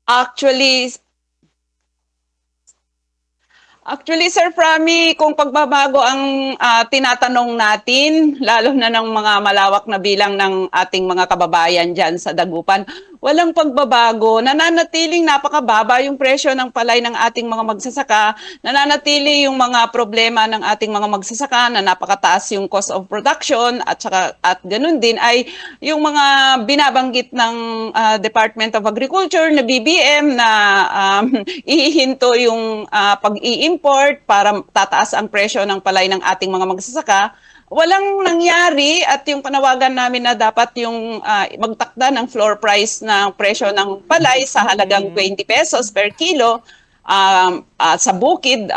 Actually, Actually, Sir Prami, kung pagbabago ang tinatanong natin, lalo na ng mga malawak na bilang ng ating mga kababayan dyan sa Dagupan, walang pagbabago. Nananatiling napakababa yung presyo ng palay ng ating mga magsasaka. Nananatili yung mga problema ng ating mga magsasaka na napakataas yung cost of production at ganun din ay yung mga binabanggit ng Department of Agriculture na BBM na ihihinto yung pag-i-import para tataas ang presyo ng palay ng ating mga magsasaka. Walang nangyari at yung panawagan namin na dapat yung magtakda ng floor price ng presyo ng palay sa halagang 20 pesos per kilo sa bukid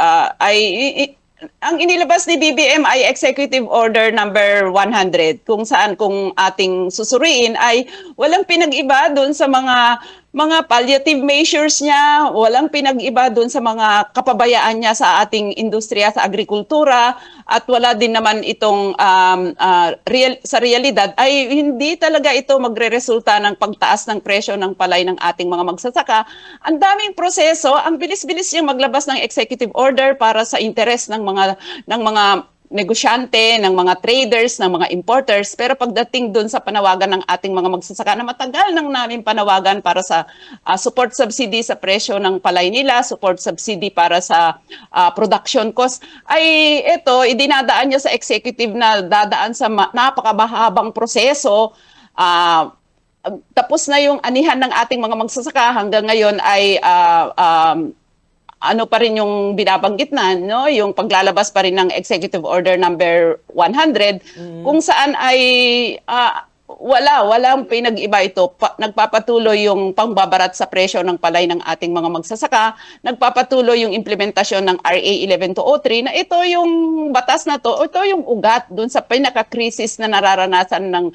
ang inilabas ni BBM ay Executive Order number 100 kung saan kung ating susuriin ay walang pinag-iba doon sa mga palliative measures niya, walang pinag-iba doon sa mga kapabayaan niya sa ating industriya sa agrikultura at wala din naman itong sa realidad ay hindi talaga ito magreresulta ng pagtaas ng presyo ng palay ng ating mga magsasaka. Ang daming proseso, ang bilis-bilis niyang maglabas ng executive order para sa interes ng mga negosyante, ng mga traders, ng mga importers. Pero pagdating doon sa panawagan ng ating mga magsasaka na matagal nang namin panawagan para sa support subsidy sa presyo ng palay nila, support subsidy para sa production cost, ay ito, idinadaan niya sa executive na dadaan sa napakabahabang proseso. Tapos na yung anihan ng ating mga magsasaka hanggang ngayon ay ano pa rin yung binabanggit na, no? Yung paglalabas pa rin ng Executive Order number 100 kung saan ay walang pinag-iba ito. Nagpapatuloy yung pangbabarat sa presyo ng palay ng ating mga magsasaka, nagpapatuloy yung implementasyon ng RA 11203 na ito yung batas na to, ito yung ugat dun sa pinaka-krisis na nararanasan ng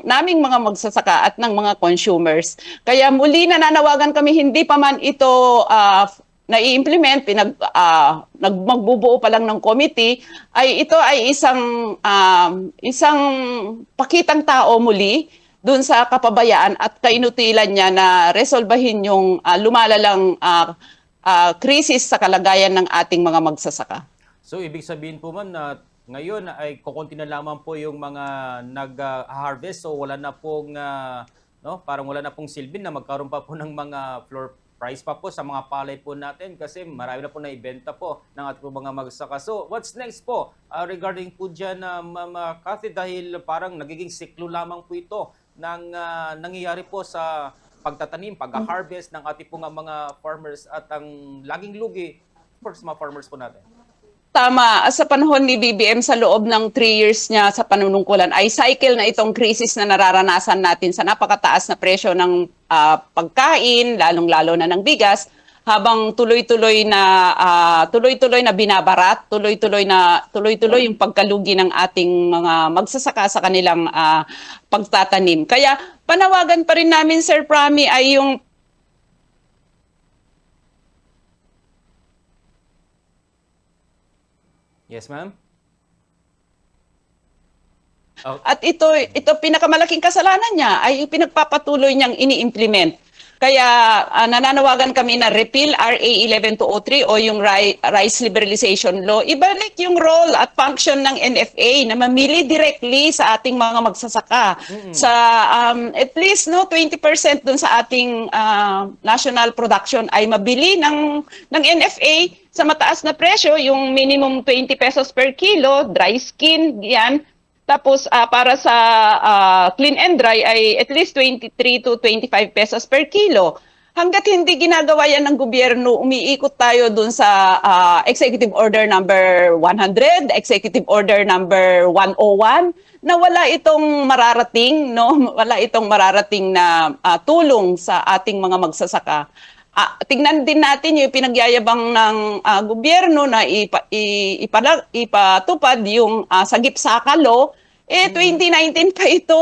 naming mga magsasaka at ng mga consumers. Kaya muli nananawagan kami, hindi pa man ito na-i-implement, magbubuo pa lang ng committee, ay ito ay isang pakitang tao muli doon sa kapabayaan at kainutilan niya na resolbahin yung lumalalang krisis sa kalagayan ng ating mga magsasaka. So, ibig sabihin po man na ngayon ay kukunti na lamang po yung mga nag-harvest, so wala na pong no, parang wala na pong silbi na magkaroon pa po ng mga floor price pa po sa mga palay po natin kasi marami na po na ibenta po ng ating mga magsaka. So, what's next po regarding po dyan, Ma'am Cathy, dahil parang nagiging siklo lamang po ito ng nangyayari po sa pagtatanim, pag-harvest ng ating po mga farmers at ang laging lugi for mga farmers po natin. Tama, sa panahon ni BBM sa loob ng 3 years niya sa panunungkulan ay cycle na itong krisis na nararanasan natin sa napakataas na presyo ng pagkain, lalong-lalo na ng bigas, habang tuloy-tuloy na binabarat, tuloy-tuloy yung pagkalugi ng ating mga magsasaka sa kanilang pagtatanim. Kaya panawagan pa rin namin, Sir Prami, ay yung Yes, ma'am? Oh, At ito pinakamalaking kasalanan niya ay yung pinagpapatuloy niyang ini-implement. Kaya nananawagan kami na repeal RA 11203 o yung Rice Liberalization Law. Ibalik yung role at function ng NFA na mamili directly sa ating mga magsasaka. Sa at least 20% dun sa ating national production ay mabili ng NFA sa mataas na presyo, yung minimum 20 pesos per kilo, dry skin, yan. Tapos para sa clean and dry ay at least 23 to 25 pesos per kilo. Hanggat hindi ginagawa yan ng gobyerno, umiikot tayo dun sa Executive Order number 100, Executive Order number 101 na wala itong mararating, no? Wala itong mararating na tulong sa ating mga magsasaka. Tingnan din natin yung pinagyayabang ng gobyerno na ipatupad yung Sagip Saka Law. 2019 pa ito.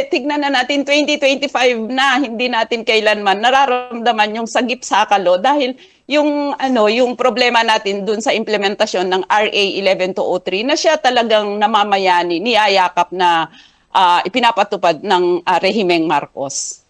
Tignan na natin, 2025 na, hindi natin kailanman nararamdaman yung Sagip Saka Law dahil yung problema natin dun sa implementasyon ng RA 11203 na siya talagang namamayani, niyayakap na ipinapatupad ng Rehimeng Marcos.